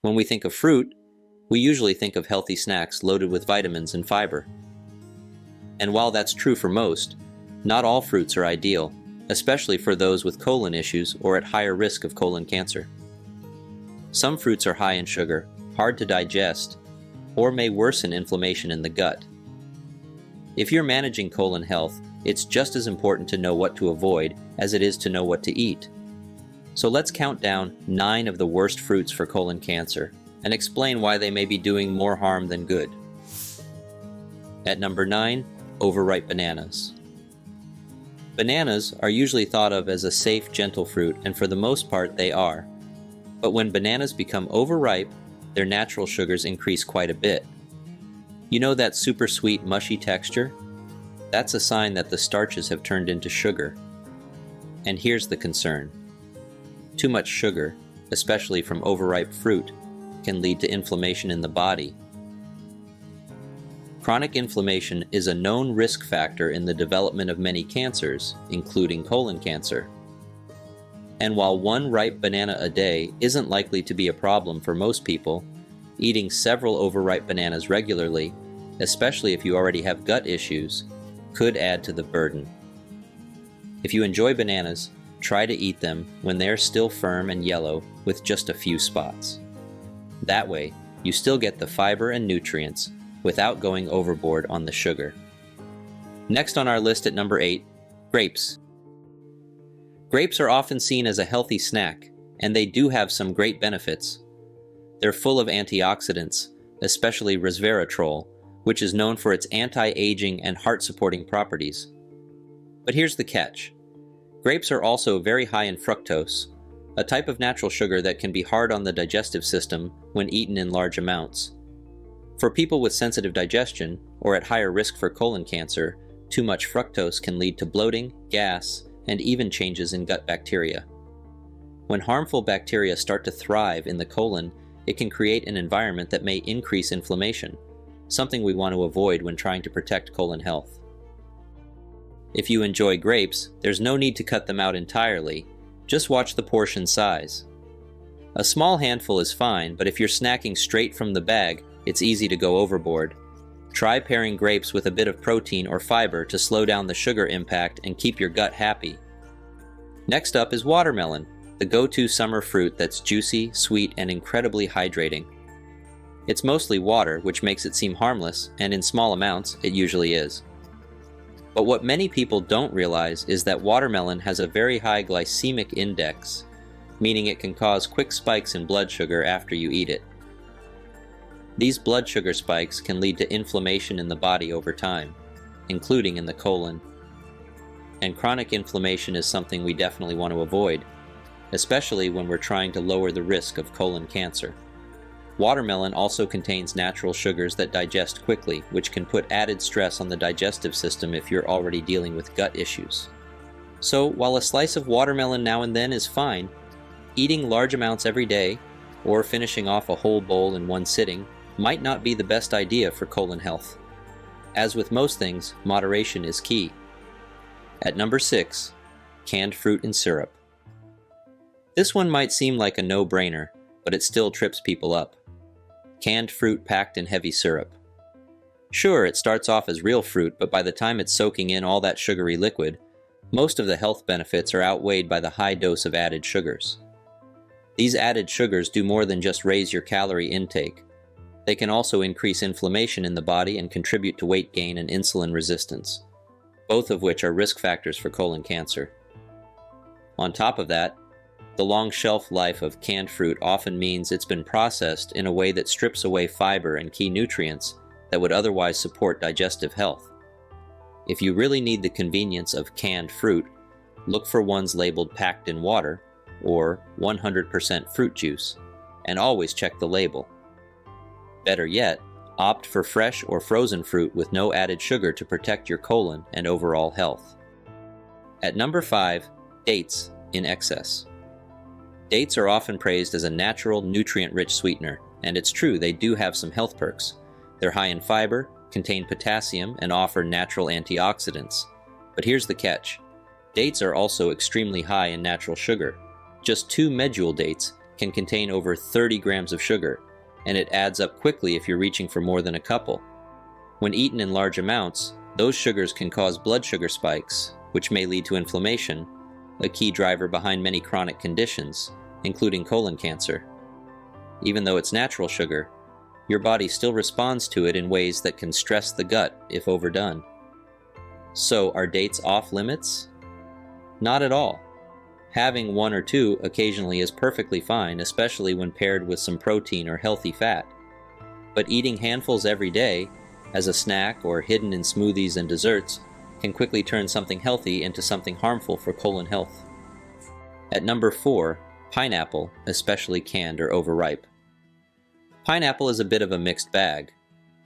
When we think of fruit, we usually think of healthy snacks loaded with vitamins and fiber. And while that's true for most, not all fruits are ideal, especially for those with colon issues or at higher risk of colon cancer. Some fruits are high in sugar, hard to digest, or may worsen inflammation in the gut. If you're managing colon health, it's just as important to know what to avoid as it is to know what to eat. So let's count down 9 of the worst fruits for colon cancer and explain why they may be doing more harm than good. At number 9, overripe bananas. Bananas are usually thought of as a safe, gentle fruit, and for the most part they are. But when bananas become overripe, their natural sugars increase quite a bit. You know that super sweet, mushy texture? That's a sign that the starches have turned into sugar. And here's the concern. Too much sugar, especially from overripe fruit, can lead to inflammation in the body. Chronic inflammation is a known risk factor in the development of many cancers, including colon cancer. And while one ripe banana a day isn't likely to be a problem for most people, eating several overripe bananas regularly, especially if you already have gut issues, could add to the burden. If you enjoy bananas, try to eat them when they're still firm and yellow with just a few spots. That way, you still get the fiber and nutrients without going overboard on the sugar. Next on our list at number 8, grapes. Grapes are often seen as a healthy snack, and they do have some great benefits. They're full of antioxidants, especially resveratrol, which is known for its anti-aging and heart-supporting properties. But here's the catch. Grapes are also very high in fructose, a type of natural sugar that can be hard on the digestive system when eaten in large amounts. For people with sensitive digestion, or at higher risk for colon cancer, too much fructose can lead to bloating, gas, and even changes in gut bacteria. When harmful bacteria start to thrive in the colon, it can create an environment that may increase inflammation, something we want to avoid when trying to protect colon health. If you enjoy grapes, there's no need to cut them out entirely, just watch the portion size. A small handful is fine, but if you're snacking straight from the bag, it's easy to go overboard. Try pairing grapes with a bit of protein or fiber to slow down the sugar impact and keep your gut happy. Next up is watermelon, the go-to summer fruit that's juicy, sweet, and incredibly hydrating. It's mostly water, which makes it seem harmless, and in small amounts, it usually is. But what many people don't realize is that watermelon has a very high glycemic index, meaning it can cause quick spikes in blood sugar after you eat it. These blood sugar spikes can lead to inflammation in the body over time, including in the colon. And chronic inflammation is something we definitely want to avoid, especially when we're trying to lower the risk of colon cancer. Watermelon also contains natural sugars that digest quickly, which can put added stress on the digestive system if you're already dealing with gut issues. So, while a slice of watermelon now and then is fine, eating large amounts every day, or finishing off a whole bowl in one sitting, might not be the best idea for colon health. As with most things, moderation is key. At number 6, canned fruit and syrup. This one might seem like a no-brainer, but it still trips people up. Canned fruit packed in heavy syrup. Sure, it starts off as real fruit, but by the time it's soaking in all that sugary liquid, most of the health benefits are outweighed by the high dose of added sugars. These added sugars do more than just raise your calorie intake. They can also increase inflammation in the body and contribute to weight gain and insulin resistance, both of which are risk factors for colon cancer. On top of that, the long shelf life of canned fruit often means it's been processed in a way that strips away fiber and key nutrients that would otherwise support digestive health. If you really need the convenience of canned fruit, look for ones labeled packed in water or 100% fruit juice, and always check the label. Better yet, opt for fresh or frozen fruit with no added sugar to protect your colon and overall health. At number 5, dates in excess. Dates are often praised as a natural, nutrient-rich sweetener, and it's true they do have some health perks. They're high in fiber, contain potassium, and offer natural antioxidants. But here's the catch. Dates are also extremely high in natural sugar. Just 2 medjool dates can contain over 30 grams of sugar, and it adds up quickly if you're reaching for more than a couple. When eaten in large amounts, those sugars can cause blood sugar spikes, which may lead to inflammation, a key driver behind many chronic conditions, including colon cancer. Even though it's natural sugar, your body still responds to it in ways that can stress the gut if overdone. So, are dates off limits? Not at all. Having one or two occasionally is perfectly fine, especially when paired with some protein or healthy fat. But eating handfuls every day, as a snack or hidden in smoothies and desserts, can quickly turn something healthy into something harmful for colon health. At number 4, pineapple, especially canned or overripe. Pineapple is a bit of a mixed bag.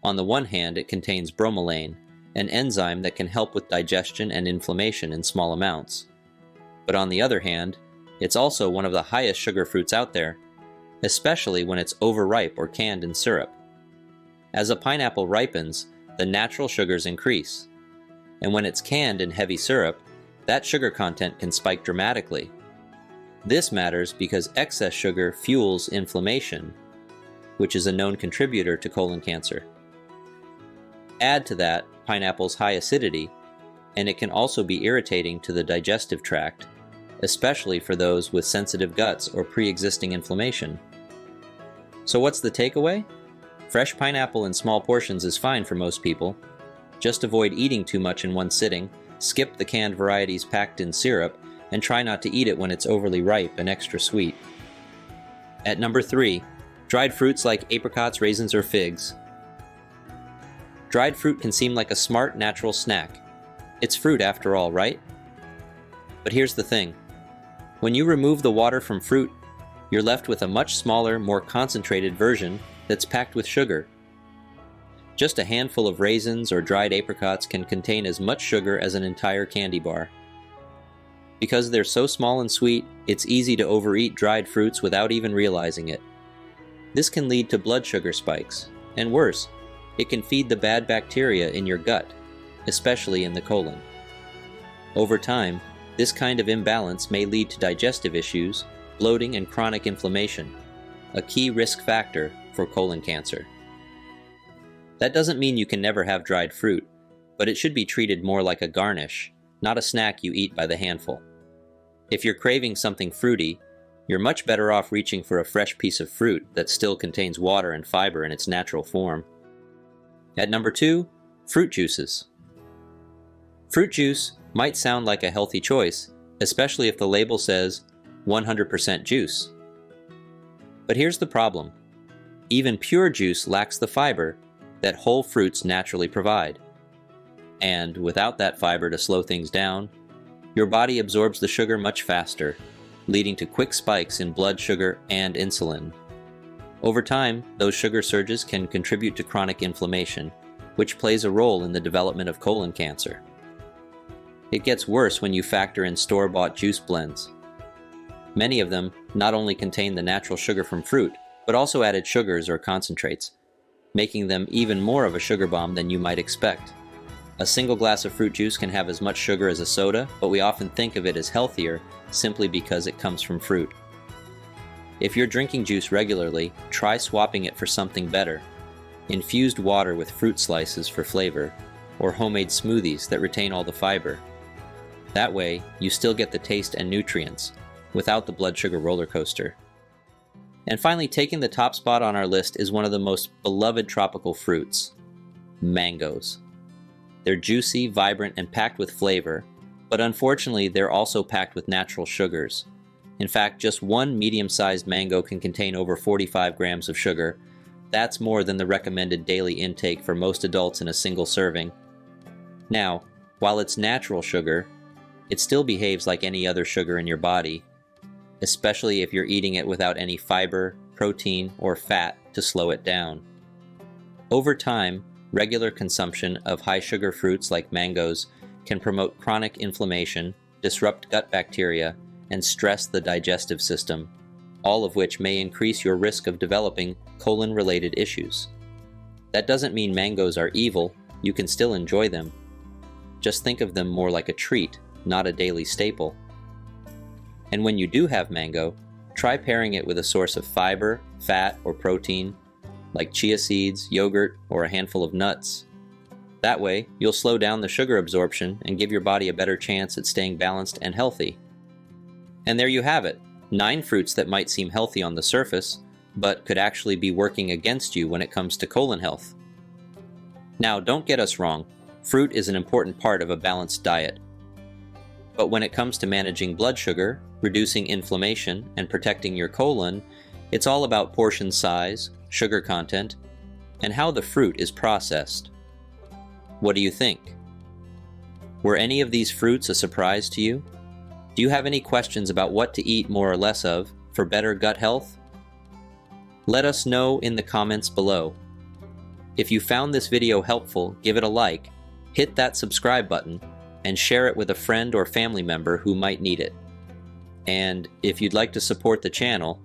On the one hand, it contains bromelain, an enzyme that can help with digestion and inflammation in small amounts. But on the other hand, it's also one of the highest sugar fruits out there, especially when it's overripe or canned in syrup. As a pineapple ripens, the natural sugars increase, and when it's canned in heavy syrup, that sugar content can spike dramatically. This matters because excess sugar fuels inflammation, which is a known contributor to colon cancer. Add to that pineapple's high acidity, and it can also be irritating to the digestive tract, especially for those with sensitive guts or pre-existing inflammation. So what's the takeaway? Fresh pineapple in small portions is fine for most people. Just avoid eating too much in one sitting, skip the canned varieties packed in syrup, and try not to eat it when it's overly ripe and extra sweet. At number 3, dried fruits like apricots, raisins, or figs. Dried fruit can seem like a smart, natural snack. It's fruit after all, right? But here's the thing. When you remove the water from fruit, you're left with a much smaller, more concentrated version that's packed with sugar. Just a handful of raisins or dried apricots can contain as much sugar as an entire candy bar. Because they're so small and sweet, it's easy to overeat dried fruits without even realizing it. This can lead to blood sugar spikes, and worse, it can feed the bad bacteria in your gut, especially in the colon. Over time, this kind of imbalance may lead to digestive issues, bloating, and chronic inflammation, a key risk factor for colon cancer. That doesn't mean you can never have dried fruit, but it should be treated more like a garnish, not a snack you eat by the handful. If you're craving something fruity, you're much better off reaching for a fresh piece of fruit that still contains water and fiber in its natural form. At number 2, fruit juices. Fruit juice might sound like a healthy choice, especially if the label says 100% juice. But here's the problem. Even pure juice lacks the fiber that whole fruits naturally provide. And without that fiber to slow things down, your body absorbs the sugar much faster, leading to quick spikes in blood sugar and insulin. Over time, those sugar surges can contribute to chronic inflammation, which plays a role in the development of colon cancer. It gets worse when you factor in store-bought juice blends. Many of them not only contain the natural sugar from fruit, but also added sugars or concentrates, making them even more of a sugar bomb than you might expect. A single glass of fruit juice can have as much sugar as a soda, but we often think of it as healthier simply because it comes from fruit. If you're drinking juice regularly, try swapping it for something better. Infused water with fruit slices for flavor, or homemade smoothies that retain all the fiber. That way, you still get the taste and nutrients, without the blood sugar roller coaster. And finally, taking the top spot on our list is one of the most beloved tropical fruits, mangoes. They're juicy, vibrant, and packed with flavor, but unfortunately they're also packed with natural sugars. In fact, just one medium-sized mango can contain over 45 grams of sugar. That's more than the recommended daily intake for most adults in a single serving. Now, while it's natural sugar, it still behaves like any other sugar in your body, especially if you're eating it without any fiber, protein, or fat to slow it down. Over time, regular consumption of high-sugar fruits like mangoes can promote chronic inflammation, disrupt gut bacteria, and stress the digestive system, all of which may increase your risk of developing colon-related issues. That doesn't mean mangoes are evil. You can still enjoy them. Just think of them more like a treat, not a daily staple. And when you do have mango, try pairing it with a source of fiber, fat, or protein, like chia seeds, yogurt, or a handful of nuts. That way, you'll slow down the sugar absorption and give your body a better chance at staying balanced and healthy. And there you have it, 9 fruits that might seem healthy on the surface, but could actually be working against you when it comes to colon health. Now, don't get us wrong, fruit is an important part of a balanced diet. But when it comes to managing blood sugar, reducing inflammation, and protecting your colon, it's all about portion size, sugar content, and how the fruit is processed. What do you think? Were any of these fruits a surprise to you? Do you have any questions about what to eat more or less of for better gut health? Let us know in the comments below. If you found this video helpful, give it a like, hit that subscribe button, and share it with a friend or family member who might need it. And if you'd like to support the channel,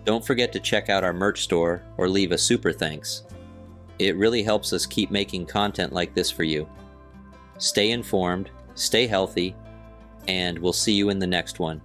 don't forget to check out our merch store or leave a super thanks. It really helps us keep making content like this for you. Stay informed, stay healthy, and we'll see you in the next one.